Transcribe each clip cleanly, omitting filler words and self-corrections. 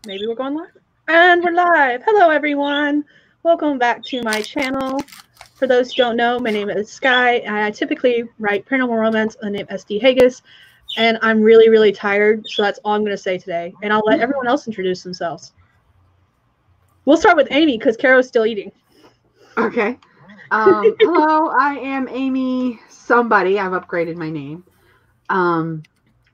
Maybe we're going live? And we're live! Hello, everyone! Welcome back to my channel. For those who don't know, my name is Skye. I typically write paranormal romance under the name SD Haggis, and I'm really, really tired, so that's all I'm going to say today. And I'll let everyone else introduce themselves. We'll start with Amy, because Caro's still eating. Okay. Hello, I am Amy somebody. I've upgraded my name.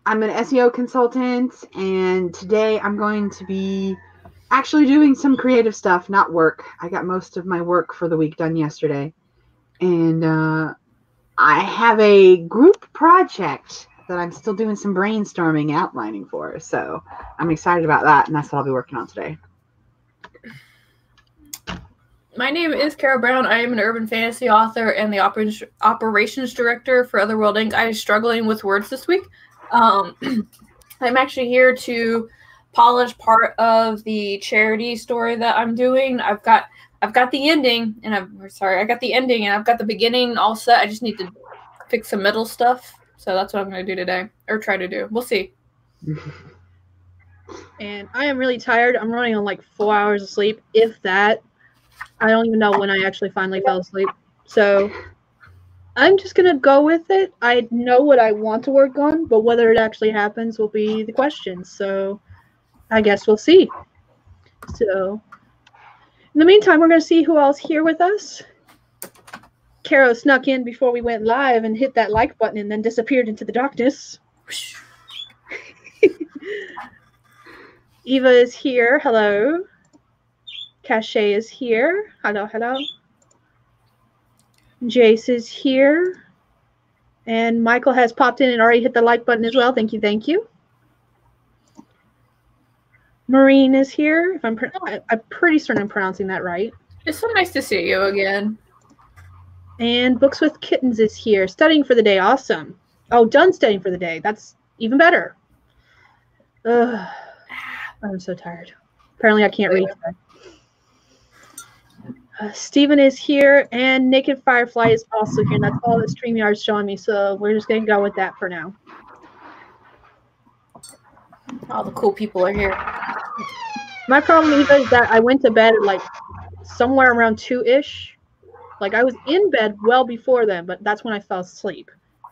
I'm an SEO consultant, and today I'm going to be actually doing some creative stuff, not work. I got most of my work for the week done yesterday. And I have a group project that I'm still doing some brainstorming, outlining for. So I'm excited about that, and that's what I'll be working on today. My name is Carol Brown. I am an urban fantasy author and the operations director for Otherworld Inc. I'm struggling with words this week. I'm actually here to polish part of the charity story that I'm doing. I've got the ending, and I got the ending, and I've got the beginning all set. I just need to fix some middle stuff. So that's what I'm going to do today, or try to do. We'll see. And I am really tired. I'm running on like 4 hours of sleep, if that. I don't even know when I actually finally fell asleep. So I'm just going to go with it. I know what I want to work on, but whether it actually happens will be the question. So I guess we'll see. So in the meantime, we're going to see who else here with us. Caro snuck in before we went live and hit that like button and then disappeared into the darkness. Eva is here. Hello. Cache is here. Hello, hello. Jayce is here. And Michael has popped in and already hit the like button as well. Thank you, thank you. Maureen is here. I'm pretty certain I'm pronouncing that right. It's so nice to see you again. And Books with Kittens is here. Studying for the day. Awesome. Oh, done studying for the day. That's even better. Ugh. I'm so tired. Apparently I can't read today. Steven is here, and Naked Firefly is also here. And that's all that StreamYard is showing me, so we're just going to go with that for now. All the cool people are here. My problem, Eva, is that I went to bed at like somewhere around 2-ish. Like I was in bed well before then, but that's when I fell asleep.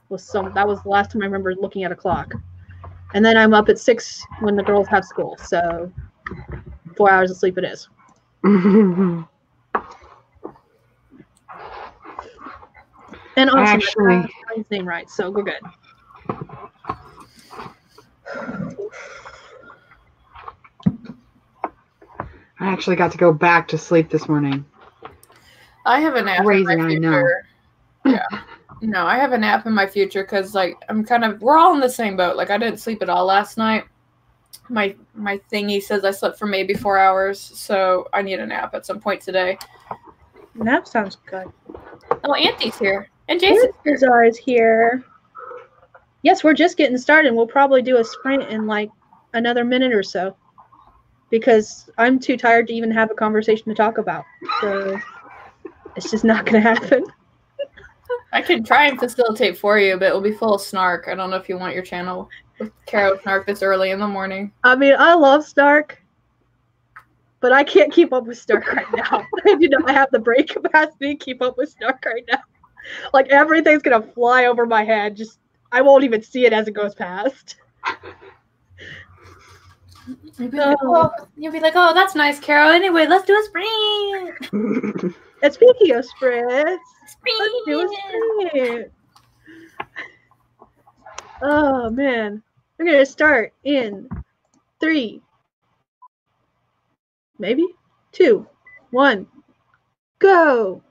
That was the last time I remember looking at a clock. And then I'm up at 6 when the girls have school, so 4 hours of sleep it is. And also, actually, I got his name right, so we're good. I actually got to go back to sleep this morning. I have a nap Crazy, in my future. I know. Yeah. No, I have a nap in my future because, like, we're all in the same boat. Like, I didn't sleep at all last night. My thingy says I slept for maybe 4 hours, so I need a nap at some point today. Nap sounds good. Oh, Auntie's here. And Jason's here. Is here. Yes, we're just getting started. We'll probably do a sprint in like another minute or so because I'm too tired to even have a conversation to talk about. So it's just not going to happen. I can try and facilitate for you, but it will be full of snark. I don't know if you want your channel with Caro snark this early in the morning. I mean, I love snark, but I can't keep up with snark right now. I do not have the brain capacity to keep up with snark right now. Like everything's gonna fly over my head. I won't even see it as it goes past. You'll be like, oh, that's nice, Carol. Anyway, let's do a sprint. And speaking of sprints, let's do a sprint. Oh man, we're gonna start in 3, maybe 2, 1, go.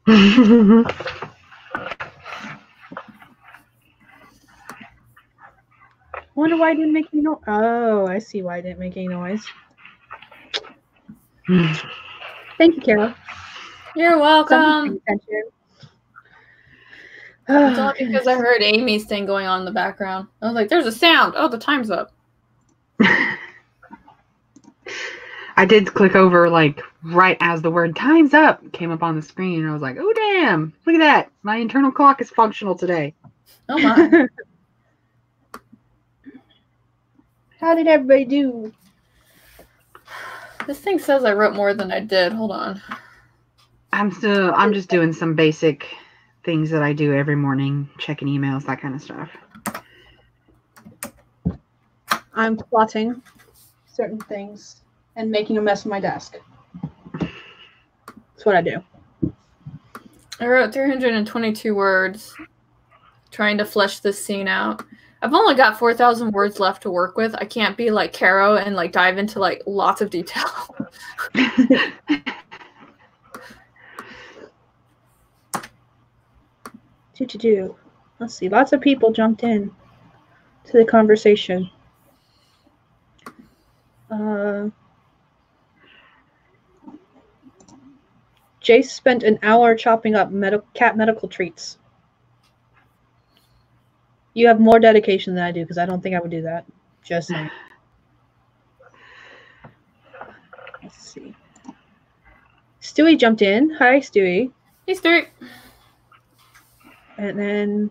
Wonder why I didn't make any noise. Oh, I see why I didn't make any noise. Thank you, Carol. You're welcome. Attention. It's all because I heard Amy's thing going on in the background. I was like, there's a sound. Oh, the time's up. I did click over like right as the word "time's up" came up on the screen, and I was like, "Oh damn! Look at that! My internal clock is functional today." Oh my! How did everybody do? This thing says I wrote more than I did. Hold on. I'm just doing some basic things that I do every morning, checking emails, that kind of stuff. I'm plotting certain things and making a mess of my desk. That's what I do. I wrote 322 words trying to flesh this scene out. I've only got 4,000 words left to work with. I can't be like Caro and like dive into like lots of detail. Let's see. Lots of people jumped in to the conversation. Jayce spent an hour chopping up cat medical treats. You have more dedication than I do, because I don't think I would do that. Just saying. Let's see. Stewie jumped in. Hi, Stewie. Hey, Stewie. And then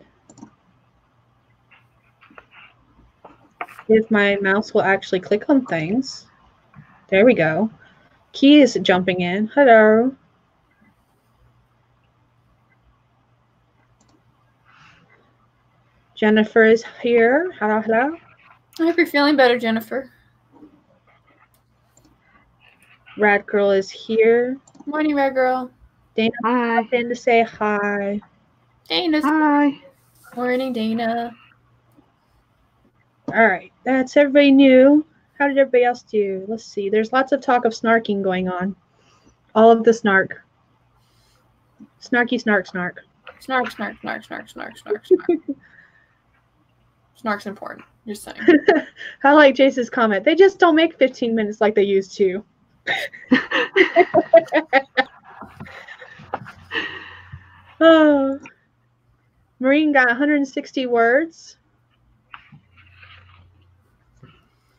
if my mouse will actually click on things. There we go. Key is jumping in. Hello. Jennifer is here. Hello, hello. I hope you're feeling better, Jennifer. Rad Girl is here. Morning, Red Girl. Dana popped in to say hi. Dana's Hi. Morning, Dana. All right, that's everybody new. How did everybody else do? Let's see. There's lots of talk of snarking going on. All of the snark. Snarky, snark, snark. Snark, snark, snark, snark, snark, snark, snark. Snark's important. Just saying. I like Jayce's comment. They just don't make 15 minutes like they used to. Oh. Marine got 160 words.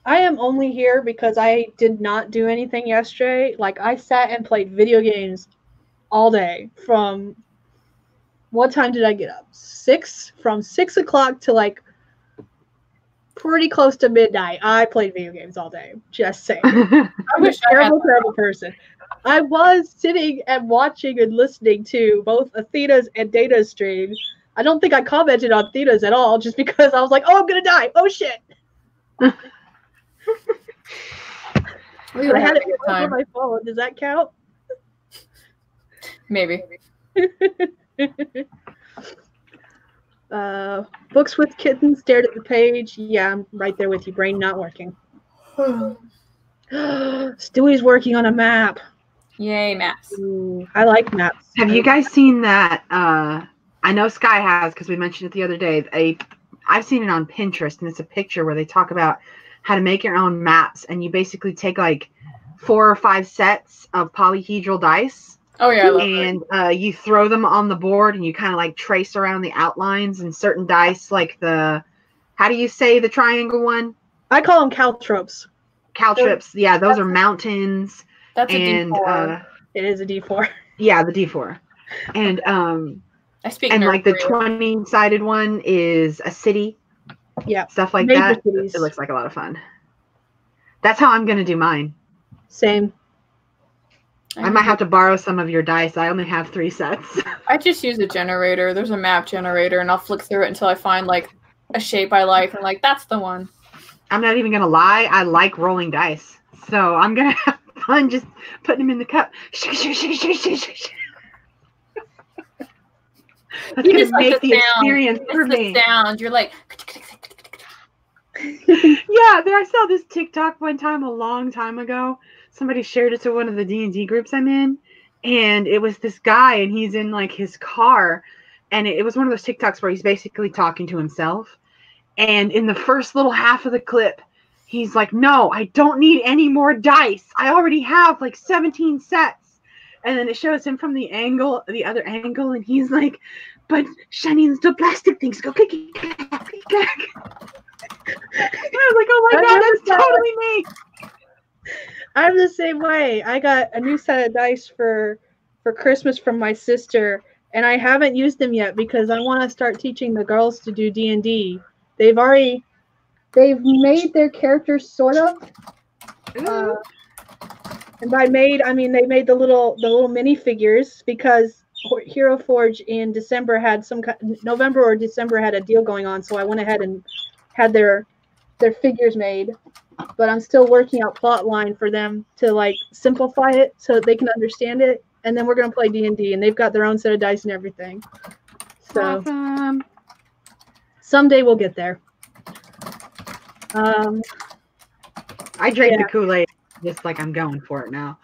I am only here because I did not do anything yesterday. Like, I sat and played video games all day. From what time did I get up? 6? From 6 o'clock to like pretty close to midnight. I played video games all day. Just saying. I wish I had terrible person. I was sitting and watching and listening to both Athena's and Dana's streams. I don't think I commented on Athena's at all, just because I was like, oh, I'm going to die. Oh, shit. We I had it on my phone. Does that count? Maybe. Books with kittens stared at the page. Yeah, I'm right there with you. Brain not working. Stewie's working on a map. Yay, maps. Ooh, I like maps. Have you guys seen that? I know Skye has, because we mentioned it the other day. I've seen it on Pinterest, and it's a picture where they talk about how to make your own maps, and you basically take like 4 or 5 sets of polyhedral dice. Oh yeah, I love and you throw them on the board, and you kind of like trace around the outlines, and certain dice, like how do you say the triangle one? I call them caltropes. Caltrips. Yeah, those are mountains. That's a and D4. It is a D4. Yeah, the D4. And I speak and like the North 20-sided one is a city. Yeah. Stuff like Major that. cities. It looks like a lot of fun. That's how I'm going to do mine. Same. I might have to borrow some of your dice. I only have 3 sets. I just use a generator. There's a map generator, and I'll flick through it until I find like a shape I like, and like that's the one. I'm not even going to lie. I like rolling dice. So I'm going to have fun just putting them in the cup. That's going to make the experience for me. The sound. You're like... Yeah, I saw this TikTok one time a long time ago. Somebody shared it to one of the D&D groups I'm in, and it was this guy, and he's in like his car, and it was one of those TikToks where he's basically talking to himself. And in the first little half of the clip, he's like, "No, I don't need any more dice. I already have like 17 sets." And then it shows him from the other angle, and he's like, "But shiny little plastic things go click, click, click, click, click." I was like, "Oh my god, that's totally me." I'm the same way. I got a new set of dice for Christmas from my sister, and I haven't used them yet because I want to start teaching the girls to do D&D. They've made their characters sort of. And by made, I mean they made the little minifigures because Hero Forge in December had November or December had a deal going on, so I went ahead and had their figures made. But I'm still working out plot line for them to like simplify it so that they can understand it, and then we're gonna play D&D, and they've got their own set of dice and everything. So Awesome. Someday we'll get there. I drank the Kool-Aid just like I'm going for it now.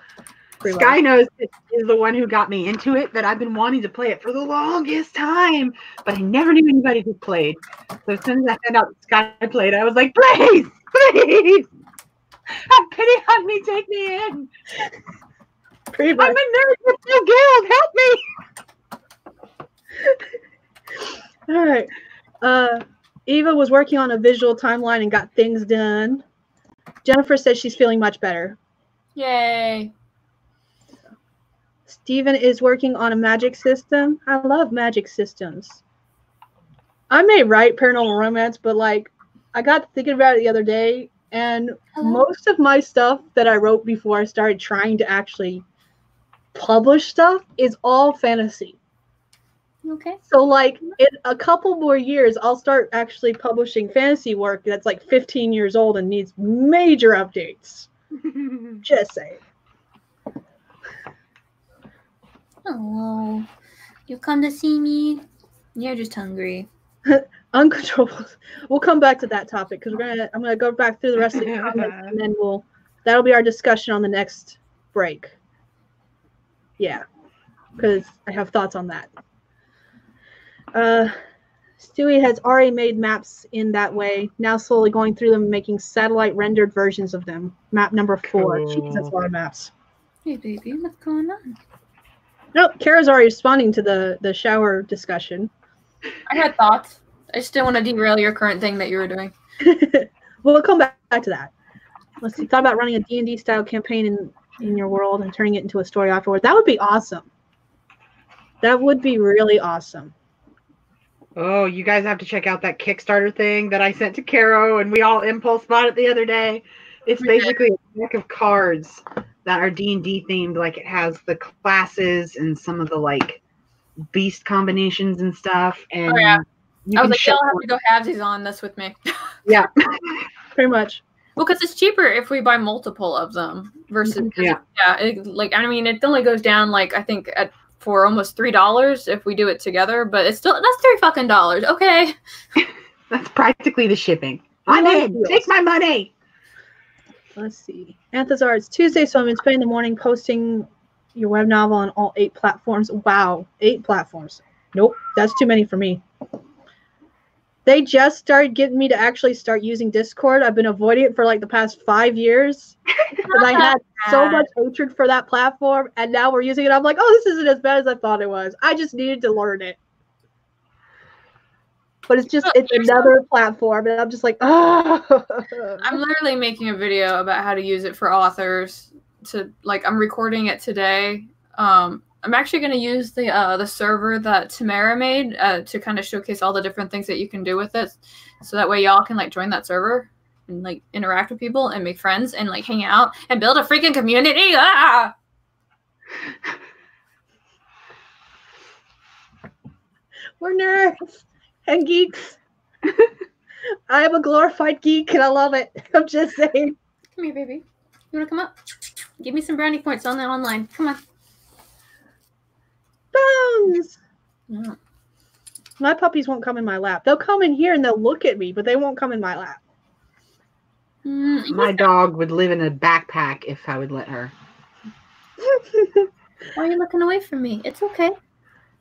Pretty Skye well. knows this is the one who got me into it, that I've been wanting to play it for the longest time, but I never knew anybody who played. So as soon as I found out that Skye played, I was like, please, please, have pity on me, take me in. Pretty much. I'm a nerd with no guild, help me. All right. Eva was working on a visual timeline and got things done. Jennifer says she's feeling much better. Yay. Steven is working on a magic system. I love magic systems. I may write paranormal romance, but like I got thinking about it the other day, and most of my stuff that I wrote before I started trying to actually publish stuff is all fantasy. Okay. So like in a couple more years, I'll start actually publishing fantasy work that's like 15 years old and needs major updates. Just saying. Oh, you come to see me? You're just hungry. Uncontrollable. We'll come back to that topic because I'm gonna go back through the rest of the comments, and then that'll be our discussion on the next break. Yeah, because I have thoughts on that. Stewie has already made maps in that way. Now slowly going through them and making satellite rendered versions of them. Map number 4. Cool. Jeez, that's a lot of maps. Hey, baby, what's going on? Nope, Kara's already responding to the shower discussion. I had thoughts. I just didn't want to derail your current thing that you were doing. We'll come back to that. Let's see. Thought about running a D&D style campaign in your world and turning it into a story afterward. That would be awesome. That would be really awesome. Oh, you guys have to check out that Kickstarter thing that I sent to Caro, and we all impulse bought it the other day. It's basically a deck of cards that are D&D themed. Like it has the classes and some of the like beast combinations and stuff. And I was like, y'all have to go halvesies on this with me. Yeah, pretty much. Well, because it's cheaper if we buy multiple of them versus it only goes down like I think for almost $3 if we do it together, but it's still that's $3 okay. That's practically the shipping. I'm in. Take my money. Let's see. Anthazar, it's Tuesday, so I'm going to spend the morning posting your web novel on all 8 platforms. Wow, 8 platforms. Nope, that's too many for me. They just started getting me to actually start using Discord. I've been avoiding it for like the past 5 years because I had so much hatred for that platform, and now we're using it. I'm like, oh, this isn't as bad as I thought it was. I just needed to learn it. But it's another platform, and I'm just like, oh. I'm literally making a video about how to use it for authors. I'm recording it today. I'm actually going to use the server that Tamara made to kind of showcase all the different things that you can do with it. So that way y'all can like join that server and like interact with people and make friends and like hang out and build a freaking community. Ah! We're nerds and geeks. I am a glorified geek and I love it. I'm just saying. Come here, baby. You want to come up? Give me some brownie points on that online. Come on. Bones. Yeah. My puppies won't come in my lap. They'll come in here and they'll look at me, but they won't come in my lap. My dog would live in a backpack if I would let her. Why are you looking away from me? It's okay.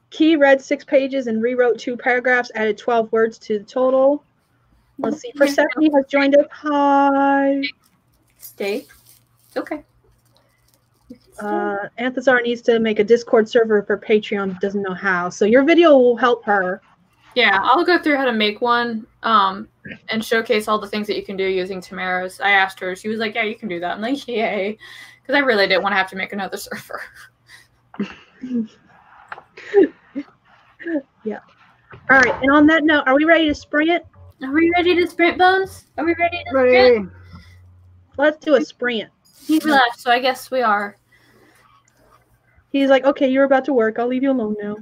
Key read 6 pages and rewrote 2 paragraphs, added 12 words to the total. Let's see. Persephone has joined us. Hi. Stay. It's okay. Anthazar needs to make a Discord server for Patreon, doesn't know how. So your video will help her. Yeah, I'll go through how to make one and showcase all the things that you can do using Tamara's. I asked her. She was like, yeah, you can do that. I'm like, yay. Because I really didn't want to have to make another server. Yeah. All right. And on that note, are we ready to sprint? Are we ready to sprint, Bones? Are we ready to Ready. sprint? Let's do a sprint. He left, so I guess we are. He's like, okay, you're about to work. I'll leave you alone now.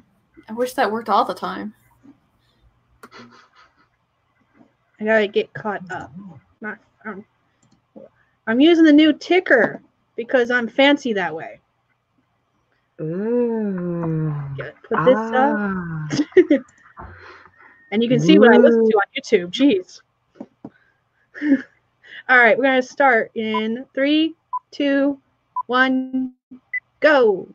I wish that worked all the time. I gotta get caught up. I'm using the new ticker because I'm fancy that way. Ooh. Put this up. And you can see what I listen to on YouTube. Jeez. All right, we're going to start in 3, 2, 1, go.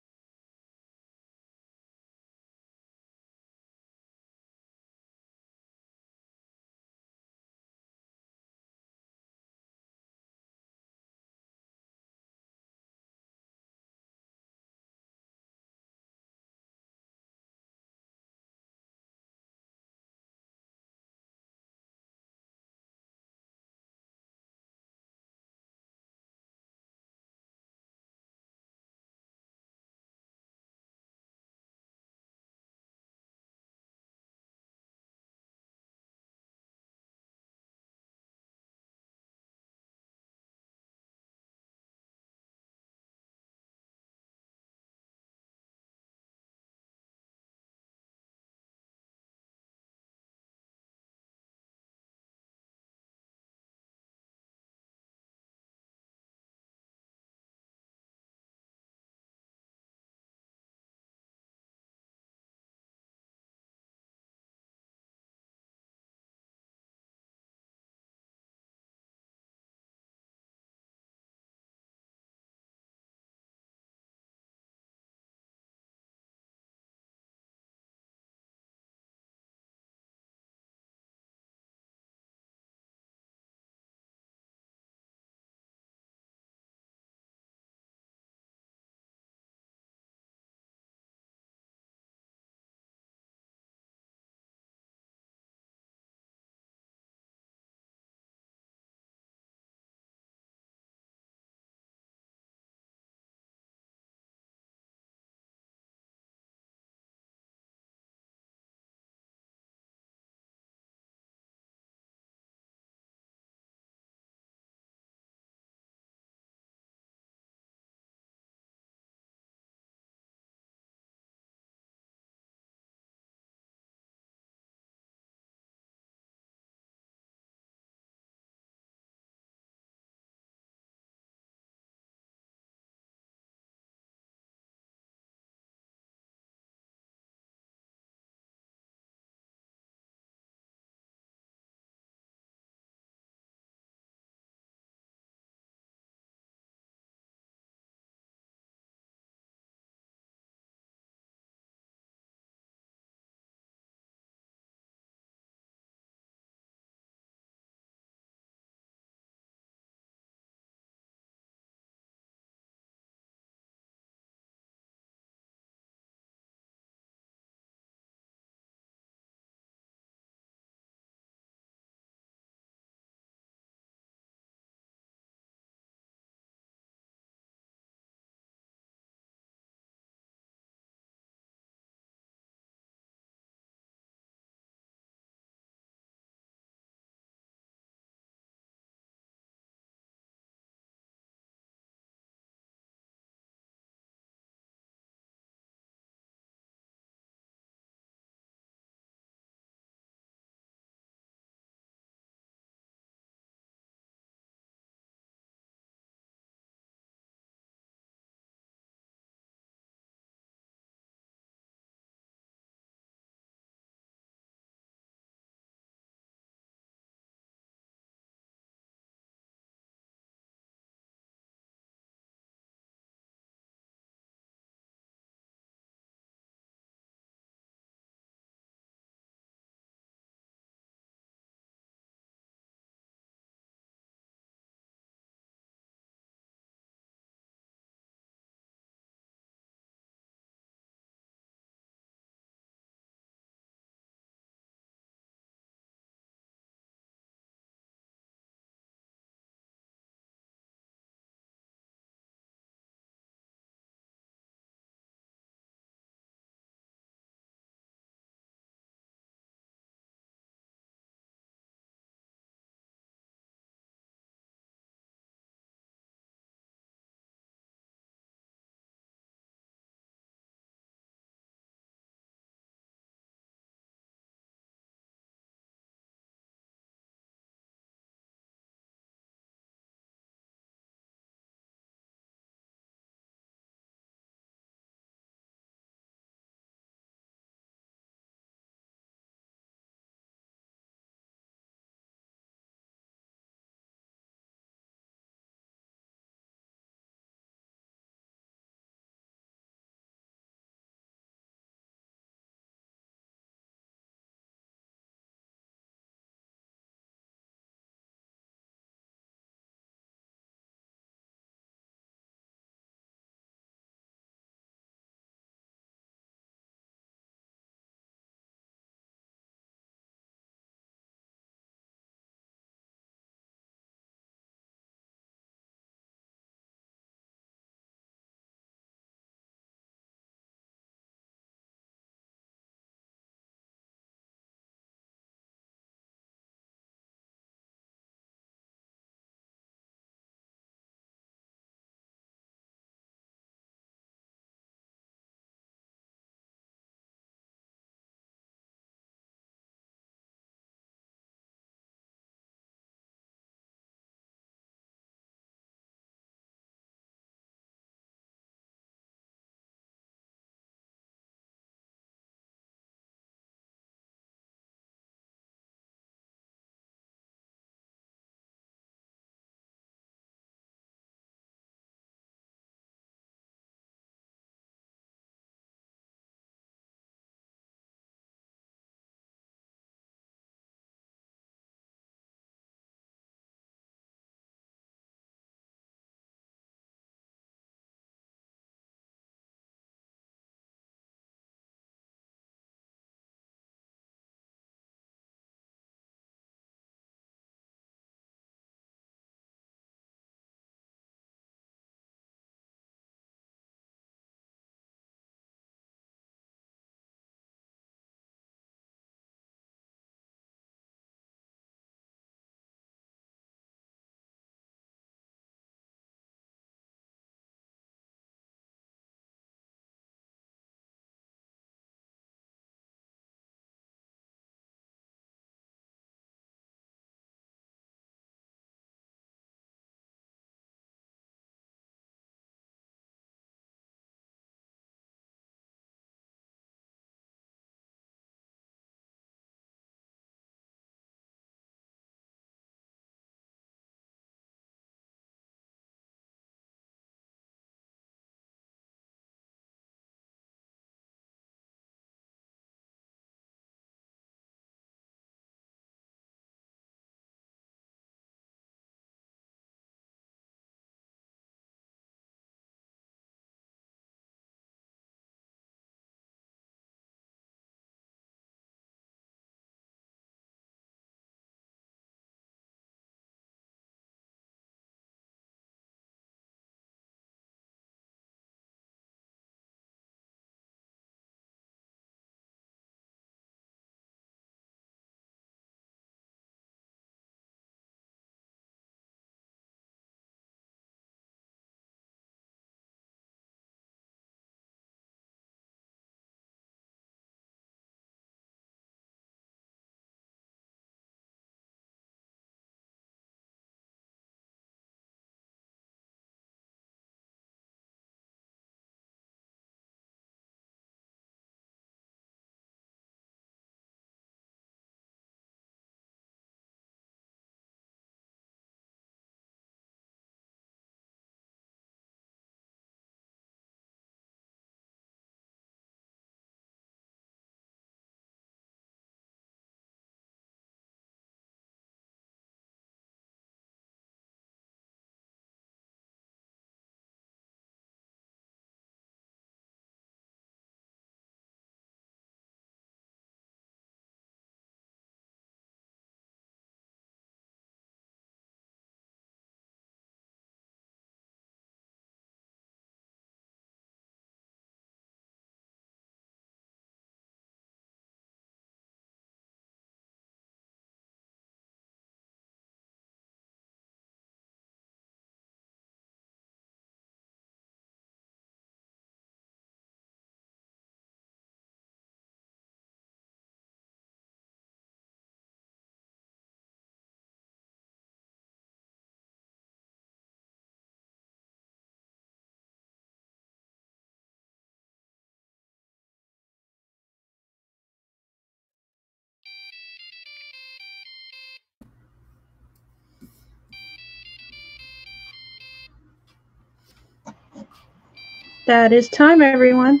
That is time, everyone.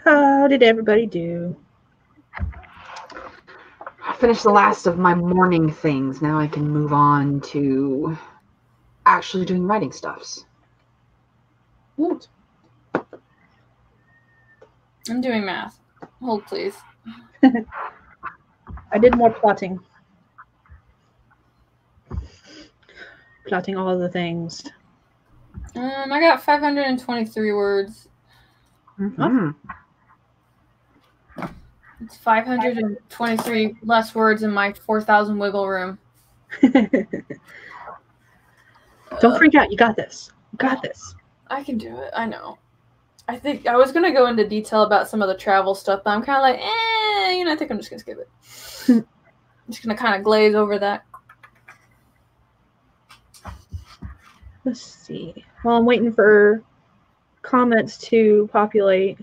How did everybody do? I finished the last of my morning things. Now I can move on to actually doing writing stuffs. Good. I'm doing math. Hold, please. I did more plotting. Plotting all of the things. I got 523 words. Mm-hmm. It's 523 less words in my 4,000 wiggle room. Don't freak out. You got this. You got this. I can do it. I know. I think I was going to go into detail about some of the travel stuff, but I'm kind of like, I think I'm just going to skip it. I'm just going to kind of glaze over that. Let's see. While I'm waiting for comments to populate,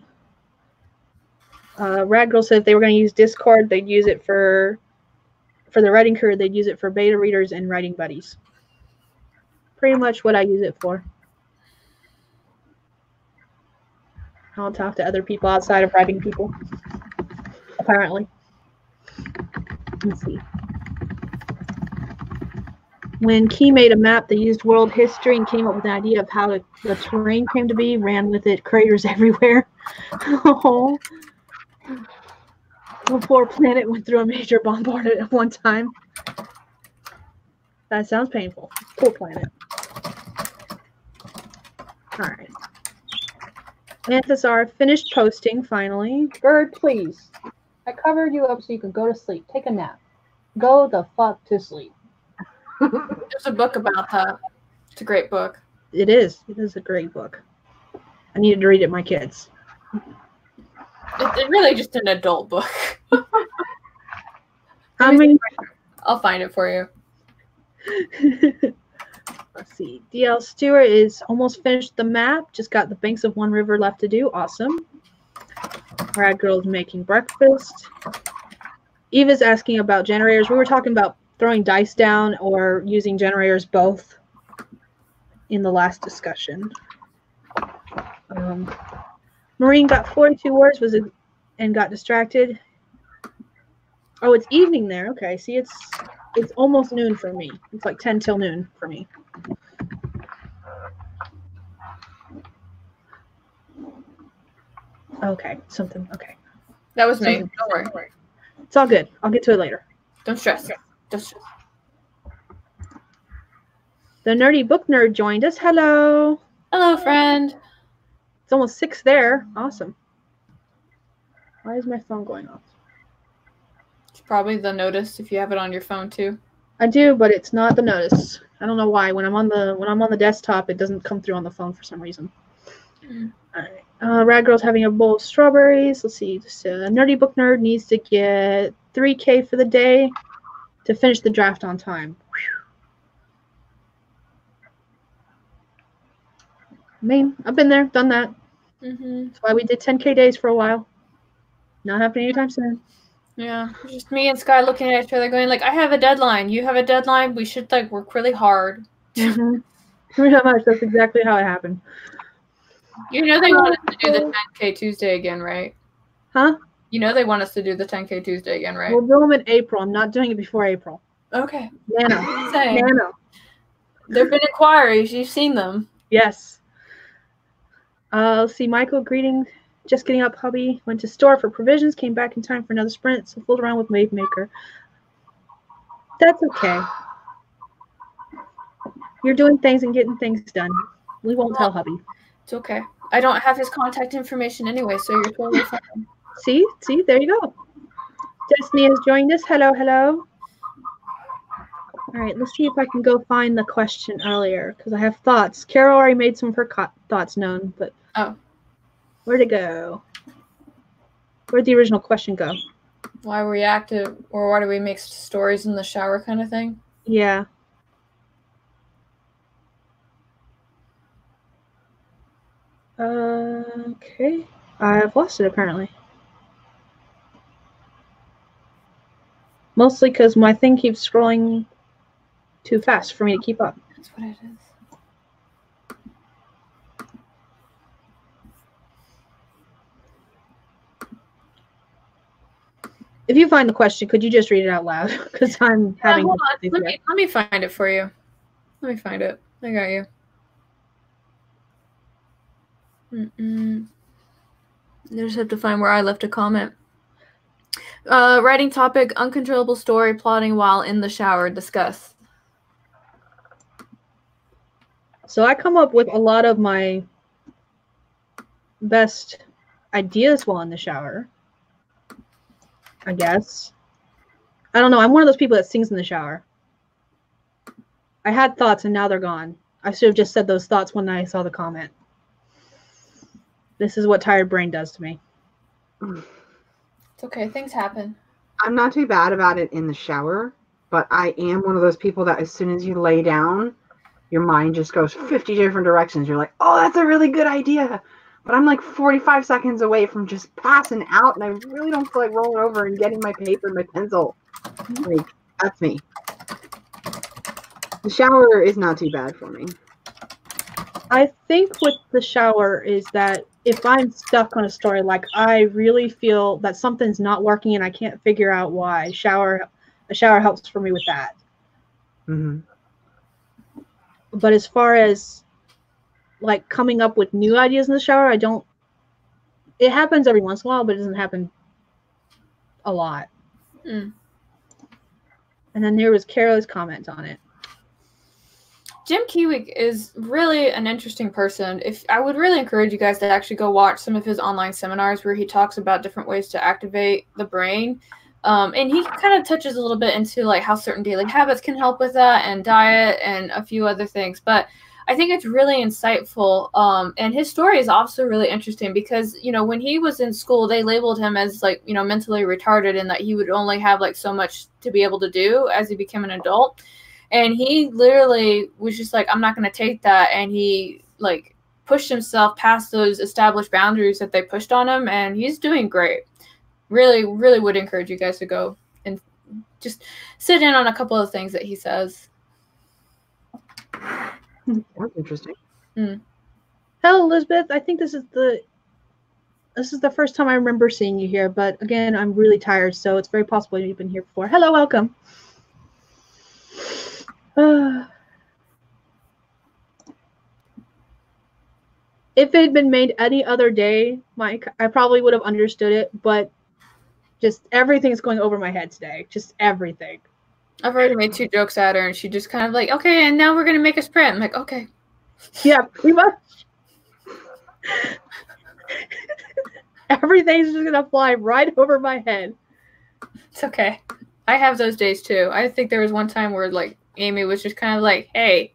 Ragdoll said if they were going to use Discord, they'd use it for the writing crew. They'd use it for beta readers and writing buddies. Pretty much what I use it for. I'll talk to other people outside of writing people. Apparently. Let's see. When Key made a map, they used world history and came up with an idea of how the terrain came to be, ran with it, craters everywhere. Oh. The poor planet went through a major bombardment at one time. That sounds painful. Poor planet. Alright. Anthasar finished posting finally. Bird, please. I covered you up so you can go to sleep. Take a nap. Go the fuck to sleep. There's a book about that. It's a great book. It is. It is a great book. I needed to read it to my kids. It's really just an adult book. I'll find it for you. Let's see. DL Stewart is almost finished the map. Just got the banks of one river left to do. Awesome. Rad Girl's making breakfast. Eva's asking about generators. We were talking about throwing dice down or using generators both in the last discussion. Maureen got 42 words and got distracted. Oh, it's evening there. Okay, see, it's almost noon for me. It's like 10 till noon for me. Okay, something. Okay. That was me. Don't worry. It's all good. I'll get to it later. Don't stress. Don't stress. The nerdy book nerd joined us. Hello. Hello, friend. It's almost 6 there. Awesome. Why is my phone going off? It's probably the notice if you have it on your phone too. I do, but it's not the notice. I don't know why. When I'm on the desktop, it doesn't come through on the phone for some reason. All right. Rad Girl's having a bowl of strawberries. Let's see. Just, nerdy book nerd needs to get 3K for the day to finish the draft on time. I mean, I've been there, done that. That's why we did 10K days for a while. Not happening anytime soon. Yeah, just me and Skye looking at each other going like, I have a deadline. You have a deadline. We should like work really hard. Pretty much. That's exactly how it happened. You know they want us to do the 10K Tuesday again, right? Huh? You know they want us to do the 10K Tuesday again, right? We'll do them in April. I'm not doing it before April. Okay. Nano. There have been inquiries. You've seen them. Yes. Let's see. Michael, greetings. Just getting up, hubby. Went to store for provisions. Came back in time for another sprint. So fooled around with Wave Maker. That's okay. You're doing things and getting things done. We won't tell hubby. It's okay. I don't have his contact information anyway, so you're totally fine. See, there you go. Destiny has joined us. Hello. All right, let's see if I can go find the question earlier because I have thoughts. Carol already made some of her thoughts known, but where'd it go? Where'd the original question go? Why we active, or why do we make stories in the shower kind of thing? Yeah. Okay. I've lost it apparently. Mostly because my thing keeps scrolling too fast for me to keep up. That's what it is. If you find the question, could you just read it out loud? Because I'm having. Hold on. Let me find it for you. Let me find it. I got you. I just have to find where I left a comment. Writing topic: uncontrollable story plotting while in the shower. Discuss. So I come up with a lot of my best ideas while in the shower. I guess. I don't know. I'm one of those people that sings in the shower. I had thoughts and now they're gone. I should have just said those thoughts when I saw the comment. This is what tired brain does to me. It's okay. Things happen. I'm not too bad about it in the shower, but I am one of those people that as soon as you lay down, your mind just goes 50 different directions. You're like, oh, that's a really good idea. But I'm like 45 seconds away from just passing out, and I really don't feel like rolling over and getting my paper and my pencil. Like, that's me. The shower is not too bad for me. I think with the shower is that if I'm stuck on a story, like I really feel that something's not working and I can't figure out why, a shower helps for me with that. Mm-hmm. But as far as like coming up with new ideas in the shower, it happens every once in a while, but it doesn't happen a lot. And then there was Carol's comment on it. Jim Keywick is really an interesting person. I would really encourage you guys to actually go watch some of his online seminars where he talks about different ways to activate the brain. And he kind of touches a little bit into like how certain daily habits can help with that, and diet and a few other things. But I think it's really insightful. And his story is also really interesting because, when he was in school, they labeled him as like, mentally retarded, and that he would only have like so much to be able to do as he became an adult. And he literally was just like, I'm not going to take that. And he like pushed himself past those established boundaries that they pushed on him. And he's doing great. Really, really would encourage you guys to go and just sit in on a couple of things that he says. That's interesting. Hello, Elizabeth. I think this is the first time I remember seeing you here, but again, I'm really tired, so it's very possible you've been here before. Hello, welcome. If it had been made any other day, Mike, I probably would have understood it, but just everything's going over my head today. Just everything. I've already made 2 jokes at her, and she just kind of like, okay, and now we're going to make a sprint. I'm like, okay. Yeah, pretty much. Everything's just going to fly right over my head. It's okay. I have those days, too. I think there was one time where, like, Amy was just kind of like, hey,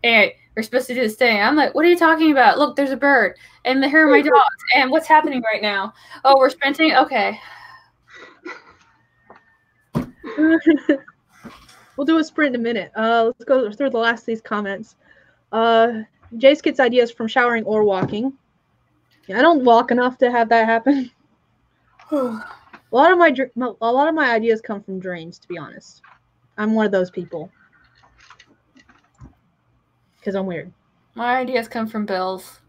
we're supposed to do this thing. I'm like, what are you talking about? Look, there's a bird, and here are my dogs, and what's happening right now? Oh, we're sprinting? Okay. We'll do a sprint in a minute. Let's go through the last of these comments. Jayce gets ideas from showering or walking. Yeah, I don't walk enough to have that happen. A lot of my ideas come from dreams, to be honest. I'm one of those people. Because I'm weird. My ideas come from bills.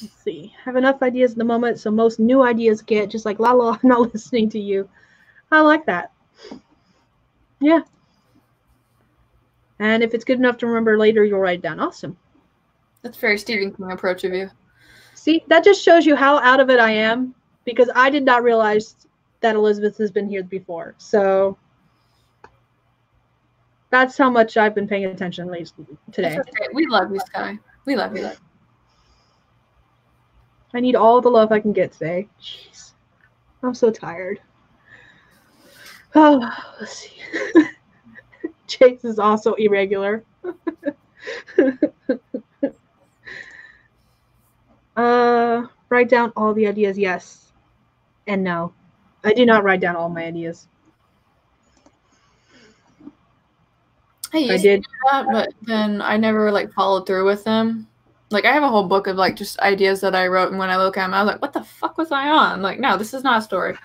Let's see. I have enough ideas at the moment, so most new ideas get just like, I'm not listening to you. I like that. Yeah. And if it's good enough to remember later, you'll write it down. Awesome. That's a very Stephen King approach of you. See, that just shows you how out of it I am, because I did not realize that Elizabeth has been here before. So that's how much I've been paying attention today. That's okay. We love you, Skye. We love you. I need all the love I can get today. Jeez. I'm so tired. Oh, let's see. Jayce is also irregular. Write down all the ideas, yes. And no. I do not write down all my ideas. I used to do that, but then I never like followed through with them. Like I have a whole book of like just ideas that I wrote, and when I look at them, I was like, what the fuck was I on? Like, no, this is not a story.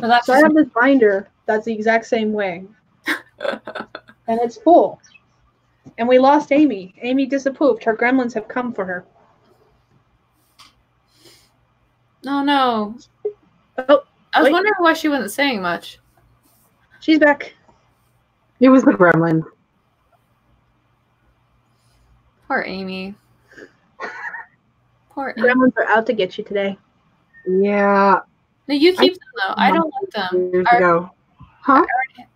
Well, that's So I have this binder that's the exact same way. And it's full. And we lost Amy. Amy disapproved. Her gremlins have come for her. Oh, no. Oh, I was wait. wondering why she wasn't saying much. She's back. It was the gremlin. Poor Amy. Poor Amy. Gremlins are out to get you today. Yeah. No, you keep them, though. I don't want them. Years ago. Huh?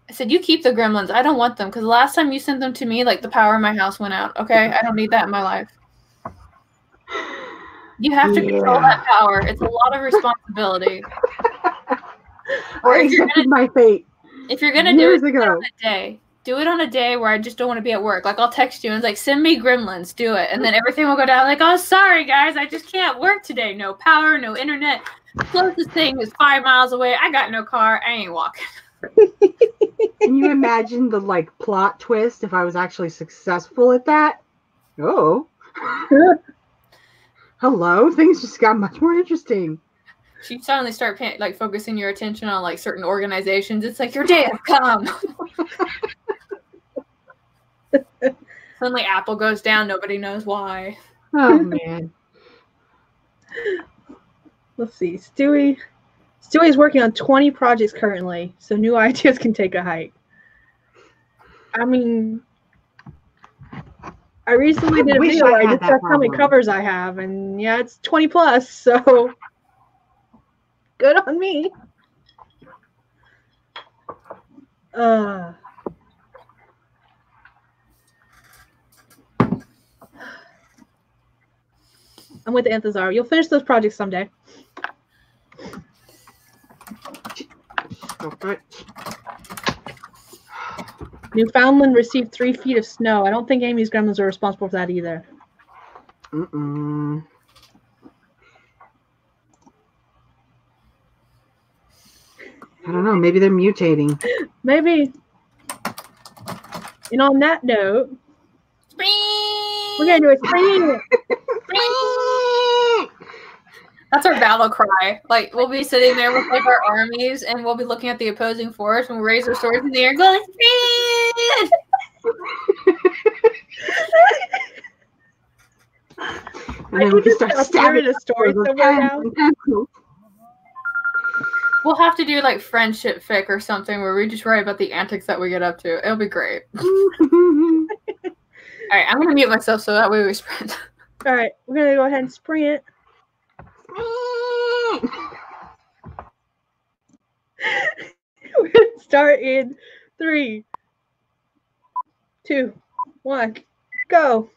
I said, you keep the gremlins. I don't want them, because the last time you sent them to me, like, the power in my house went out. Okay? I don't need that in my life. You have to control that power. It's a lot of responsibility. I accepted my fate. If you're going to do it on a day, do it on a day where I just don't want to be at work. Like, I'll text you and it's like, send me gremlins. Do it. And then everything will go down. Like, oh, sorry, guys. I just can't work today. No power, no internet. Closest thing is 5 miles away. I got no car. I ain't walking. Can you imagine the like plot twist if I was actually successful at that? Oh. Hello, things just got much more interesting. You suddenly start focusing your attention on like certain organizations. It's like your day has come. Suddenly Apple goes down. Nobody knows why. Oh man. Let's see. Stewie's working on 20 projects currently, so new ideas can take a hike. I mean, I recently did a video where I just checked how many covers I have, and yeah, it's 20 plus, so good on me. I'm with Anthazar. You'll finish those projects someday. Okay. Newfoundland received 3 feet of snow. I don't think Amy's gremlins are responsible for that either. Mm-mm. I don't know. Maybe they're mutating. Maybe. And on that note, we're going to do a spring. That's our battle cry. Like, we'll be sitting there with like our armies, and we'll be looking at the opposing force, and we'll raise our swords in the air and go, spring! And then we can start stabbing a story somewhere now. We'll have to do like friendship fic or something where we just write about the antics that we get up to. It'll be great. All right, I'm gonna mute myself so that way we sprint. All right, we're gonna go ahead and sprint. We're gonna start in 3, 2, 1, go.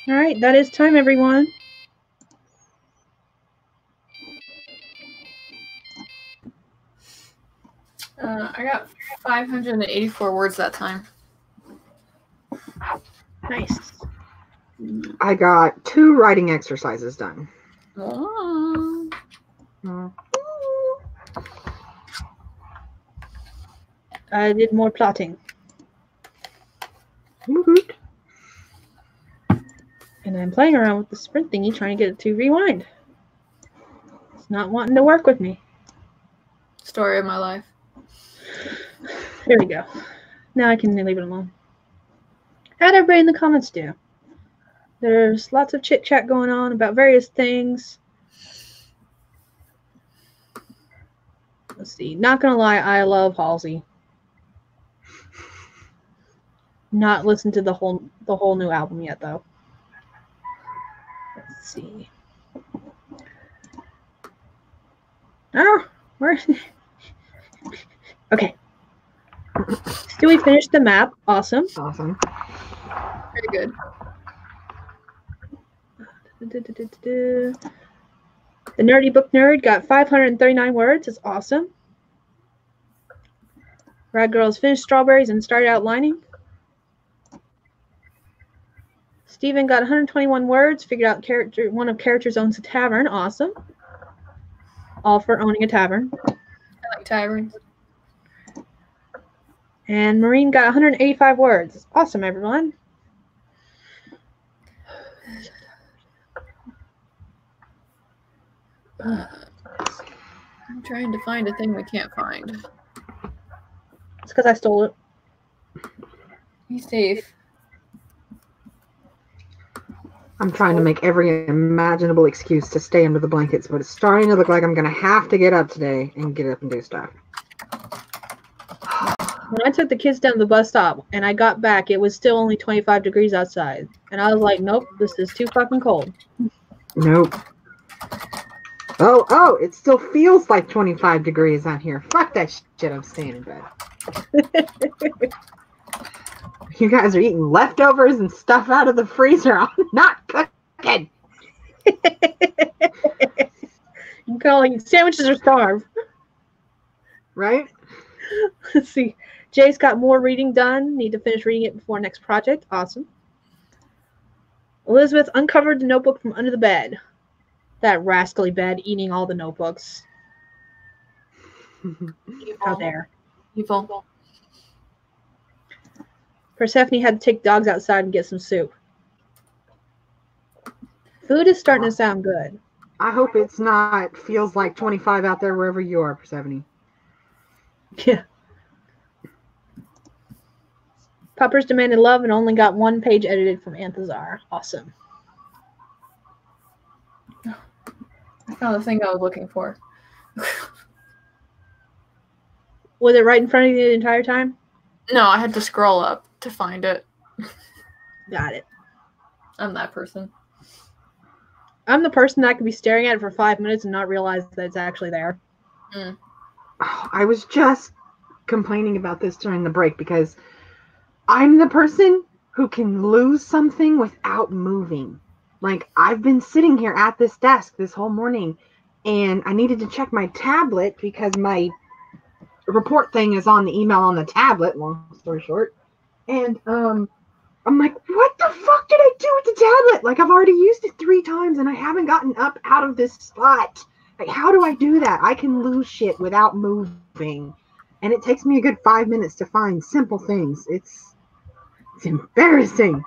All right, that is time, everyone. I got 584 words that time. Nice. I got 2 writing exercises done. Oh. I did more plotting. Woot. And I'm playing around with the sprint thingy, trying to get it to rewind. It's not wanting to work with me. Story of my life. There we go. Now I can leave it alone. How'd everybody in the comments do? There's lots of chit-chat going on about various things. Let's see. Not gonna lie, I love Halsey. Not listened to the whole new album yet, though. Let's see. Oh, where? Okay. Stewie finished the map. Awesome. Awesome. Very good. The Nerdy Book Nerd got 539 words. It's awesome. Rad Girls finished Strawberries and started outlining. Steven got 121 words, figured out one of characters owns a tavern. Awesome. All for owning a tavern. I like taverns. And Maureen got 185 words. Awesome, everyone. I'm trying to find a thing we can't find. It's because I stole it. Be safe. I'm trying to make every imaginable excuse to stay under the blankets, but it's starting to look like I'm going to have to get up today and get up and do stuff. When I took the kids down to the bus stop and I got back, it was still only 25 degrees outside. And I was like, nope, this is too fucking cold. Nope. Oh, it still feels like 25 degrees out here. Fuck that shit, I'm staying in bed. You guys are eating leftovers and stuff out of the freezer. I'm not cooking. You call it sandwiches or starve. Right? Let's see. Jay's got more reading done. Need to finish reading it before next project. Awesome. Elizabeth uncovered the notebook from under the bed. That rascally bed eating all the notebooks. How dare. Evil. Persephone had to take dogs outside and get some soup. Food is starting to sound good. I hope it's not feels like 25 out there wherever you are, Persephone. Yeah. Puppers demanded love and only got 1 page edited from Anthazar. Awesome. I found the thing I was looking for. Was it right in front of you the entire time? No, I had to scroll up to find it. Got it. I'm that person. I'm the person that could be staring at it for 5 minutes and not realize that it's actually there. Mm. I was just complaining about this during the break because I'm the person who can lose something without moving. Like, I've been sitting here at this desk this whole morning, and I needed to check my tablet because my report thing is on the email on the tablet, long story short. And I'm like, what the fuck did I do with the tablet? Like, I've already used it 3 times, and I haven't gotten up out of this spot. Like, how do I do that? I can lose shit without moving. And it takes me a good 5 minutes to find simple things. It's embarrassing.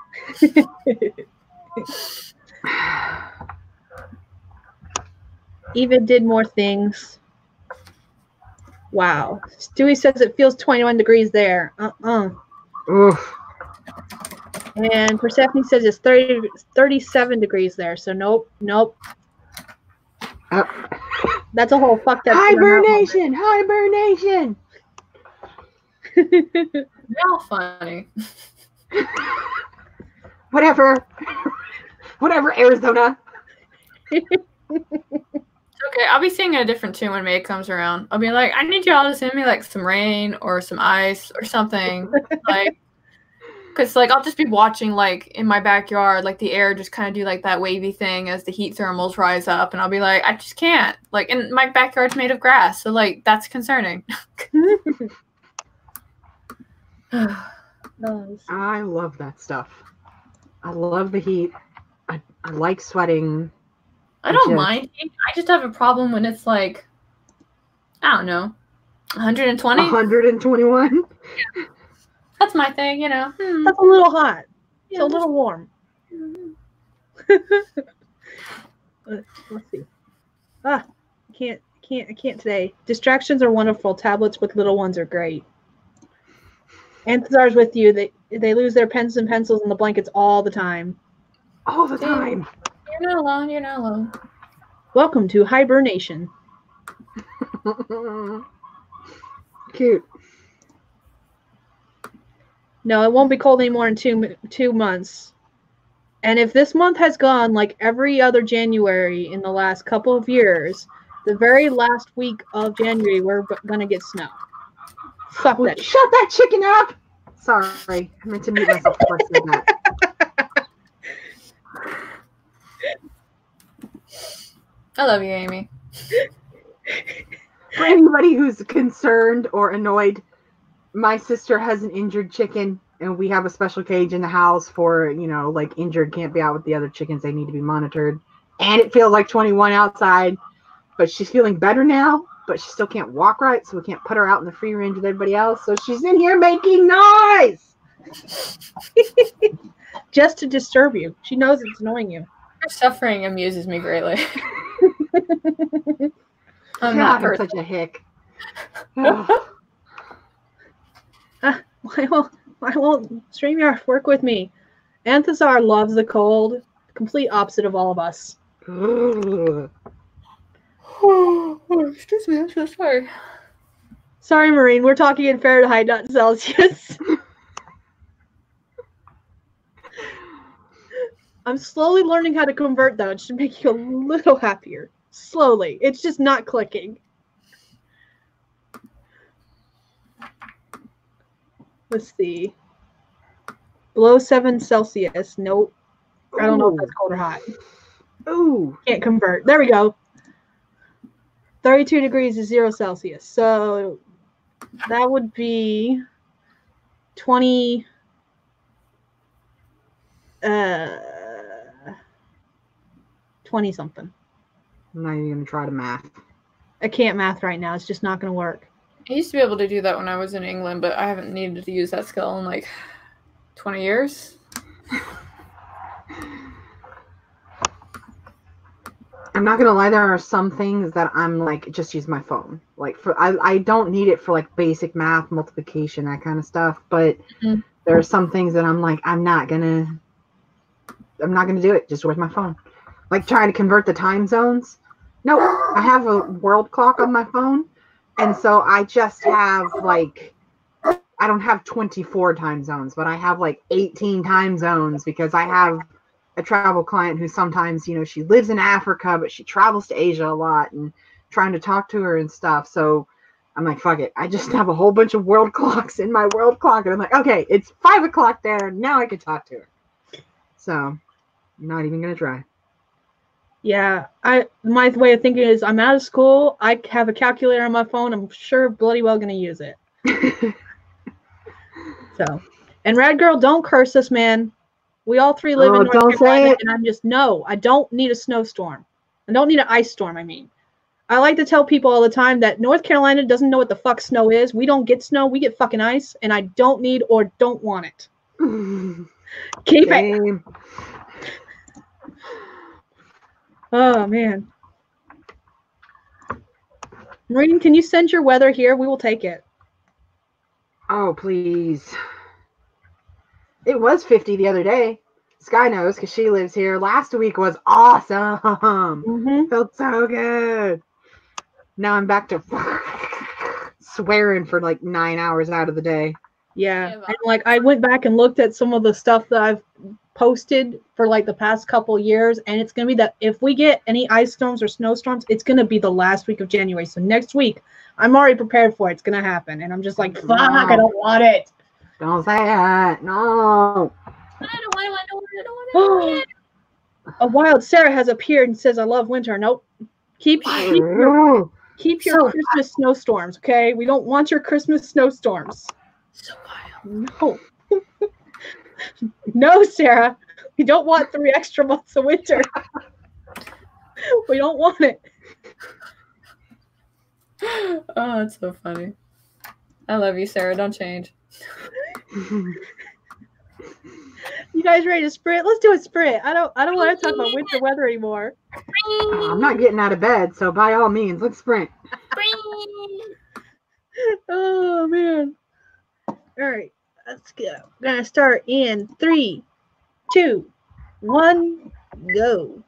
Eva did more things. Wow. Stewie says it feels 21 degrees there. Oof. And Persephone says it's 37 degrees there. So nope. That's a whole fuck that. Hibernation! Hibernation! Y'all funny. Whatever, Arizona. Okay, I'll be singing a different tune when May comes around. I'll be like, I need y'all to send me like some rain or some ice or something. Like, Because, like, I'll just be watching, like, in my backyard, like, the air just kind of do, like, that wavy thing as the heat thermals rise up. And I'll be like, I just can't. Like, and my backyard's made of grass. So, like, that's concerning. I love that stuff. I love the heat. I like sweating. I don't mind heat. I just have a problem when it's, like, I don't know, 120? 121? Yeah. That's my thing, you know. That's a little hot. It's a little warm. Let's see. I can't today. Distractions are wonderful. Tablets with little ones are great. Anthazar's with you. They lose their pens and pencils and the blankets all the time. All the time. You're not alone. You're not alone. Welcome to hibernation. Cute. No, it won't be cold anymore in two months. And if this month has gone like every other January in the last couple of years, the very last week of January, we're going to get snow. Fuck that. Shut that chicken up! Sorry. I meant to mute myself before I said that. I love you, Amy. For anybody who's concerned or annoyed, my sister has an injured chicken, and we have a special cage in the house for, you know, like injured, can't be out with the other chickens. They need to be monitored. And it feels like 21 outside, but she's feeling better now, but she still can't walk right, so we can't put her out in the free range with everybody else. So she's in here making noise! Just to disturb you. She knows it's annoying you. Her suffering amuses me greatly. I'm such a hick. Why won't StreamYard work with me? Anthazar loves the cold. Complete opposite of all of us. Excuse me, I'm so sorry. Sorry, Marine. We're talking in Fahrenheit, not Celsius. I'm slowly learning how to convert, though. It should make you a little happier. Slowly. It's just not clicking. Let's see. Below 7 Celsius. Nope. I don't know if that's cold or hot. Ooh. Can't convert. There we go. 32 degrees is 0 Celsius. So that would be 20 something. I'm not even going to try to math. I can't math right now. It's just not going to work. I used to be able to do that when I was in England, but I haven't needed to use that skill in like 20 years. I'm not gonna lie, there are some things that I'm like, just use my phone. Like I don't need it for like basic math, multiplication, that kind of stuff. But there are some things that I'm like, I'm not gonna do it. Just with my phone. Like trying to convert the time zones. No, I have a world clock on my phone, and so I just have like, I don't have 24 time zones, but I have like 18 time zones because I have a travel client who sometimes, you know, she lives in Africa, but she travels to Asia a lot, and trying to talk to her and stuff. So I'm like, fuck it. I just have a whole bunch of world clocks in my world clock. And I'm like, okay, it's 5 o'clock there. Now I can talk to her. So I'm not even going to try. Yeah. My way of thinking is I'm out of school. I have a calculator on my phone. I'm sure bloody well going to use it. So, and Rad Girl, don't curse us, man. We all three live in North Carolina, and I'm just, no, I don't need a snowstorm. I don't need an ice storm, I mean. I like to tell people all the time that North Carolina doesn't know what the fuck snow is. We don't get snow, we get fucking ice, and I don't need or don't want it. Keep it. Oh, man. Maureen, can you send your weather here? We will take it. Oh, please. It was 50 the other day. Skye knows because she lives here. Last week was awesome. Felt so good. Now I'm back to swearing for like 9 hours out of the day. Yeah. And like I went back and looked at some of the stuff that I've posted for like the past couple years, and it's going to be that if we get any ice storms or snowstorms, it's going to be the last week of January. So next week, I'm already prepared for it. It's going to happen. And I'm just like, fuck, I don't want it. Don't say it. No. I don't want it. A wild Sarah has appeared and says, "I love winter." Nope. Keep your So Christmas snowstorms, okay? We don't want your Christmas snowstorms. So wild. No. No, Sarah. We don't want 3 extra months of winter. We don't want it. Oh, that's so funny. I love you, Sarah. Don't change. You guys ready to sprint? Let's do a sprint. I don't want to talk about winter weather anymore. I'm not getting out of bed, so by all means, let's sprint. Oh man. All right, let's go. We're gonna start in 3, 2, 1, go.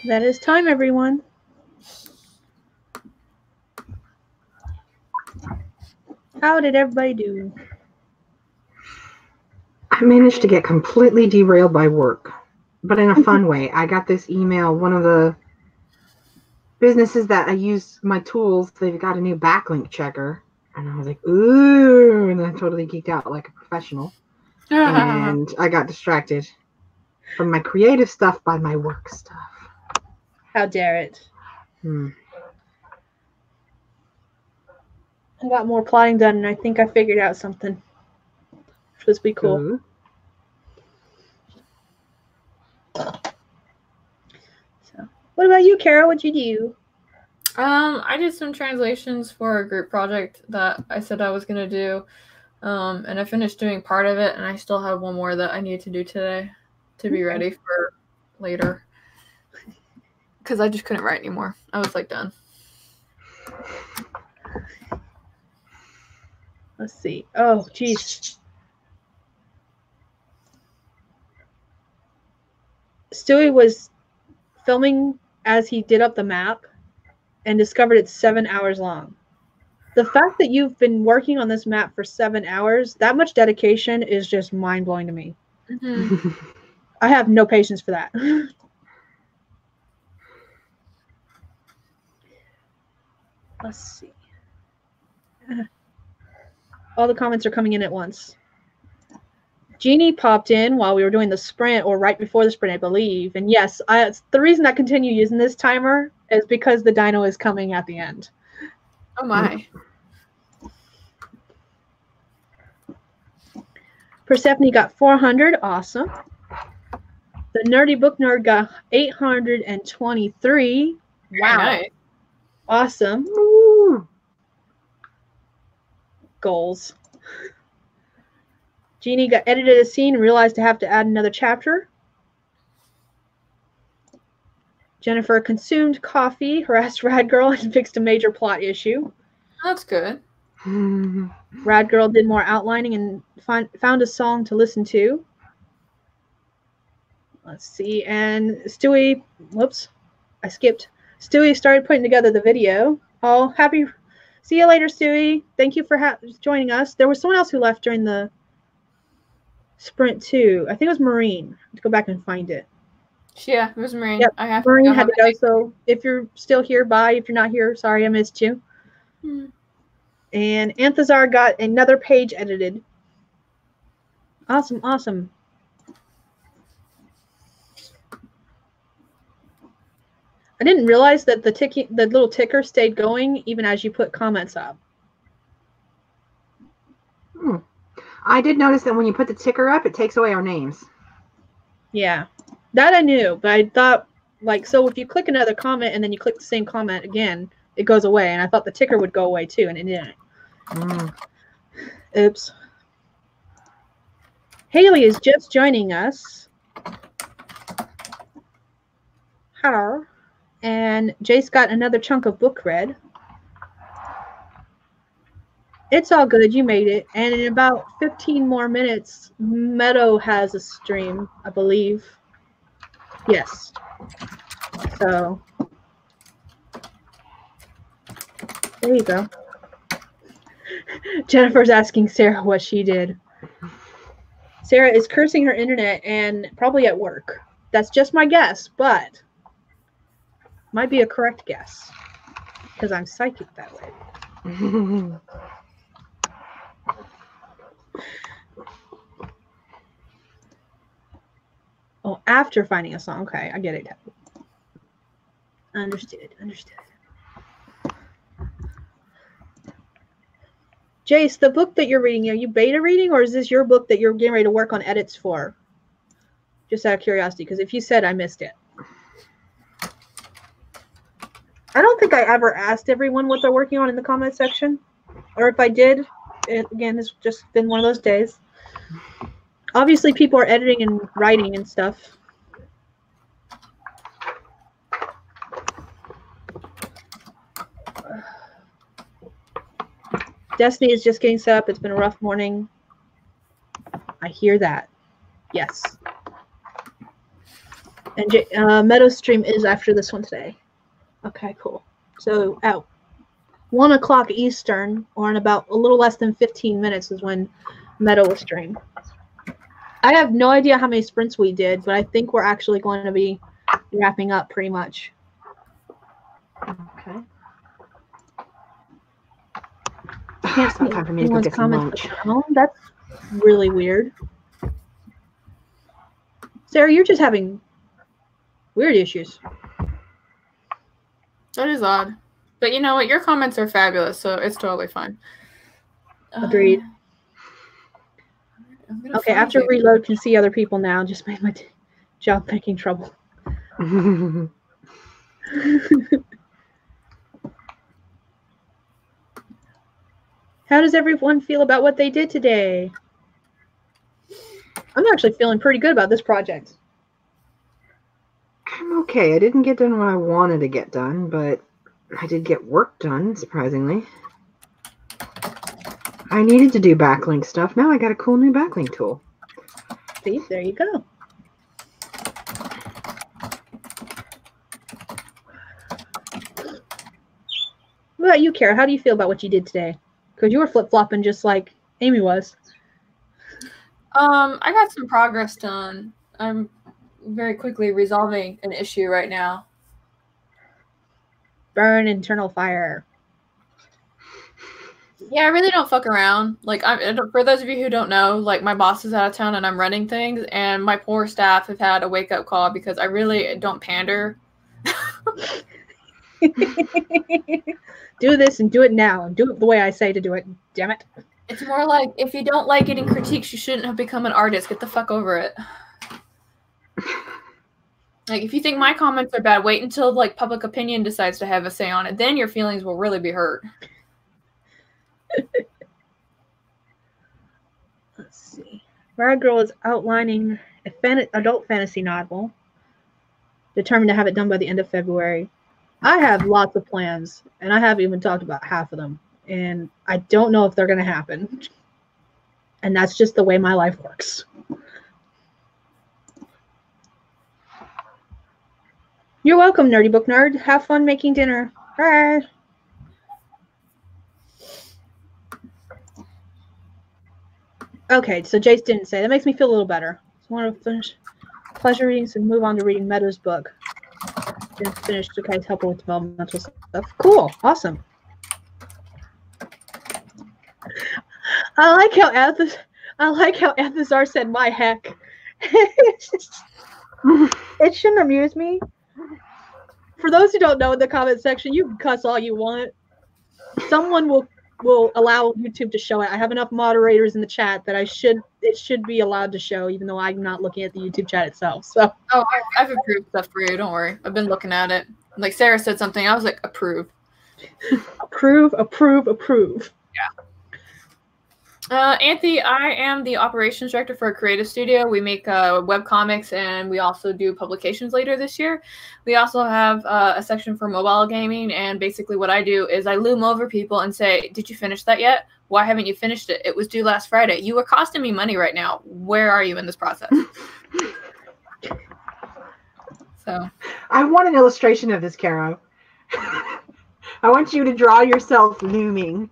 That is time, everyone. How did everybody do? I managed to get completely derailed by work, but in a fun way. I got this email. One of the businesses that I use my tools, they've got a new backlink checker. And I was like, ooh, and I totally geeked out like a professional. And I got distracted from my creative stuff by my work stuff. How dare it? I got more plotting done, and I think I figured out something. Which was be cool. Ooh. So, what about you, Kara? What'd you do? I did some translations for a group project that I said I was going to do. And I finished doing part of it, and I still have one more that I need to do today to be ready for later. Because I just couldn't write anymore. I was like done. Let's see. Oh, geez. Stewie was filming as he did up the map and discovered it's 7 hours long. The fact that you've been working on this map for 7 hours, that much dedication is just mind-blowing to me. Mm-hmm. I have no patience for that. Let's see. All the comments are coming in at once. Jeannie popped in while we were doing the sprint, or right before the sprint, I believe. And yes, the reason I continue using this timer is because the dino is coming at the end. Oh my. Persephone got 400. Awesome. The Nerdy Book Nerd got 823. Wow. Nice. Awesome. Ooh. Goals. Jeannie got edited a scene and realized to have to add another chapter. Jennifer consumed coffee, harassed Rad Girl, and fixed a major plot issue. That's good. Rad Girl did more outlining and found a song to listen to. Let's see. And Stewie, whoops, I skipped. Stewie started putting together the video. Oh, happy. See you later, Stewie. Thank you for joining us. There was someone else who left during the sprint too. I think it was Maureen. I have to go back and find it. Yeah, it was Maureen. Yep. I have Maureen had to go, so if you're still here, bye. If you're not here, sorry I missed you. And Anthazar got another page edited. Awesome, awesome. I didn't realize that the little ticker stayed going even as you put comments up. I did notice that when you put the ticker up, it takes away our names. Yeah, that I knew, but I thought, like, so if you click another comment and then you click the same comment again, it goes away, and I thought the ticker would go away too, and it didn't. Oops. Haley is just joining us. Hello. And Jayce got another chunk of book read. It's all good. You made it. And in about 15 more minutes, Meadow has a stream, I believe. Yes. So, there you go. Jennifer's asking Sarah what she did. Sarah is cursing her internet and probably at work. That's just my guess, but might be a correct guess because I'm psychic that way. Oh, after finding a song. Okay, I get it. Understood. Understood. Jayce, the book that you're reading, are you beta reading, or is this your book that you're getting ready to work on edits for? Just out of curiosity, because if you said, I missed it. I don't think I ever asked everyone what they're working on in the comment section. Or if I did, again, it's just been one of those days. Obviously, people are editing and writing and stuff. Destiny is just getting set up. It's been a rough morning. I hear that. Yes. And Meadows stream is after this one today. Okay, cool. So at 1 o'clock Eastern, or in about a little less than 15 minutes, is when Meadow will stream. I have no idea how many sprints we did, but I think we're actually going to be wrapping up pretty much. Okay. I can't see time for me to go anyone's get some comments. lunch. Oh, that's really weird. Sarah, you're just having weird issues. That is odd. But you know what? Your comments are fabulous, so it's totally fine. Agreed. Okay, after reload can see other people now. Just made my job making trouble. How does everyone feel about what they did today? I'm actually feeling pretty good about this project. I'm okay. I didn't get done what I wanted to get done, but I did get work done, surprisingly. I needed to do backlink stuff. Now I got a cool new backlink tool. See, there you go. What about you, Kara? How do you feel about what you did today? Because you were flip-flopping just like Amy was. I got some progress done. I'm very quickly resolving an issue right now. Burn internal fire. Yeah, I really don't fuck around. Like, for those of you who don't know, like, my boss is out of town and I'm running things, and my poor staff have had a wake-up call because I really don't pander. Do this and do it now and do it the way I say to do it. Damn it. It's more like, if you don't like getting critiques, you shouldn't have become an artist. Get the fuck over it. Like, if you think my comments are bad, wait until, like, public opinion decides to have a say on it. Then your feelings will really be hurt. Let's see. Rad Girl is outlining a adult fantasy novel. Determined to have it done by the end of February. I have lots of plans, and I haven't even talked about half of them. And I don't know if they're going to happen. And that's just the way my life works. You're welcome, Nerdy Book Nerd. Have fun making dinner. Bye. Okay, so Jayce didn't say. That makes me feel a little better. So I want to finish pleasure readings and move on to reading Meadows' book. Then finish Skye's help with developmental stuff. Cool. Awesome. I like how Athazar said my heck. It shouldn't amuse me. For those who don't know, in the comment section, you can cuss all you want. Someone will allow YouTube to show it. I have enough moderators in the chat that it should be allowed to show, even though I'm not looking at the YouTube chat itself. So. Oh, I've approved stuff for you. Don't worry. I've been looking at it. Like, Sarah said something. I was like, approve. Approve. Yeah. Anthony, I am the operations director for a creative studio. We make web comics, and we also do publications later this year. We also have a section for mobile gaming, and basically what I do is I loom over people and say, did you finish that yet? Why haven't you finished it? It was due last Friday. You are costing me money right now. Where are you in this process? So, I want an illustration of this, Caro. I want you to draw yourself looming.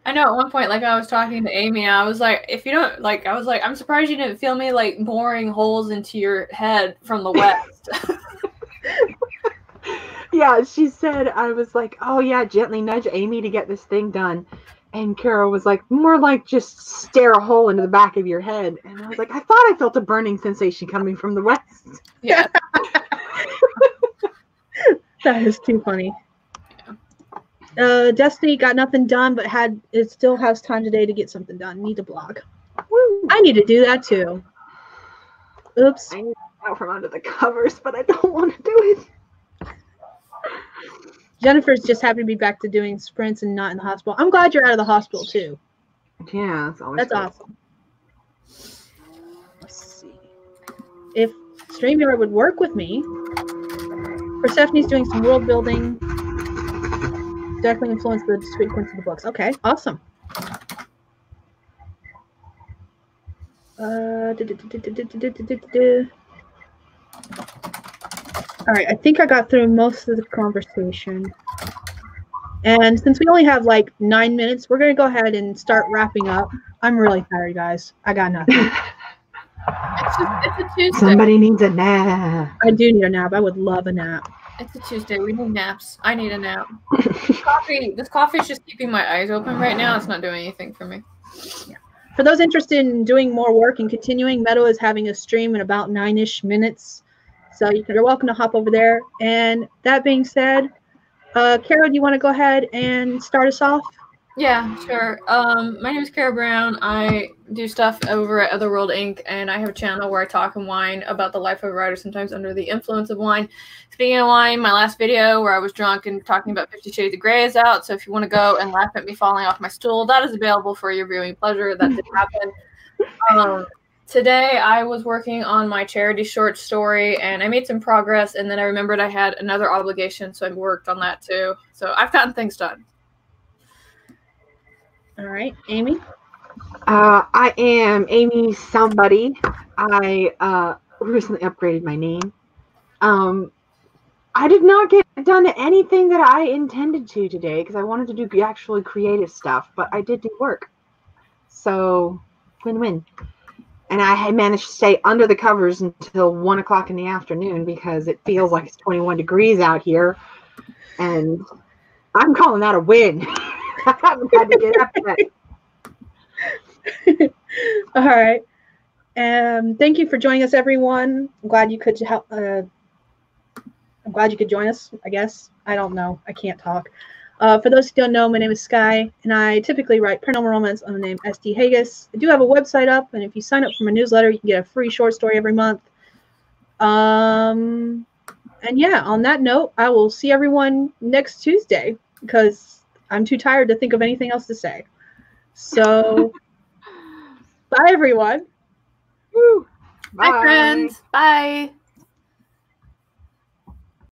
I know at one point, like, I was talking to Amy, and I was like, if you don't, like, I was like, I'm surprised you didn't feel me, like, boring holes into your head from the west. Yeah, she said, I was like, oh yeah, gently nudge Amy to get this thing done. And Carol was like, more like just stare a hole into the back of your head. And I was like, I thought I felt a burning sensation coming from the west. Yeah. That is too funny. Destiny got nothing done, but it still has time today to get something done. Need to blog. Woo. I need to do that too. Oops. I need to out from under the covers, but I don't want to do it. Jennifer's just happy to be back to doing sprints and not in the hospital. I'm glad you're out of the hospital too. Yeah, that's awesome. Let's see. If StreamYard would work with me, Persephone's doing some world building. Directly influence the sequence of the books. Okay, awesome. All right, I think I got through most of the conversation. And since we only have like 9 minutes, we're going to go ahead and start wrapping up. I'm really tired, guys. I got nothing. It's a Tuesday. Somebody needs a nap. I do need a nap. I would love a nap. It's a Tuesday. We need naps. I need a nap. This coffee is just keeping my eyes open right now. It's not doing anything for me. Yeah. For those interested in doing more work and continuing, Meadow is having a stream in about 9-ish minutes. So you're welcome to hop over there. And that being said, Kara, do you want to go ahead and start us off? Yeah, sure. My name is Kara Brown. I do stuff over at Otherworld Inc., and I have a channel where I talk and whine about the life of a writer, sometimes under the influence of wine. Speaking of wine, my last video where I was drunk and talking about 50 Shades of Grey is out, so if you want to go and laugh at me falling off my stool, that is available for your viewing pleasure. That did happen. Today, I was working on my charity short story, and I made some progress, and then I remembered I had another obligation, so I worked on that too. So I've gotten things done. All right, Amy? I am Amy somebody. I recently upgraded my name. I did not get done anything that I intended to today because I wanted to do actually creative stuff, but I did do work. So, win-win. And I had managed to stay under the covers until 1 o'clock in the afternoon because it feels like it's 21 degrees out here. And I'm calling that a win. I haven't had to get up yet. All right. Thank you for joining us, everyone. I'm glad you could help. I'm glad you could join us, I guess. I don't know. I can't talk. For those who don't know, my name is Skye, and I typically write paranormal romance under the name SD Haggis. I do have a website up, and if you sign up for my newsletter, you can get a free short story every month. And yeah, on that note, I will see everyone next Tuesday because I'm too tired to think of anything else to say. So, bye, everyone. Woo. Bye, friends. Bye.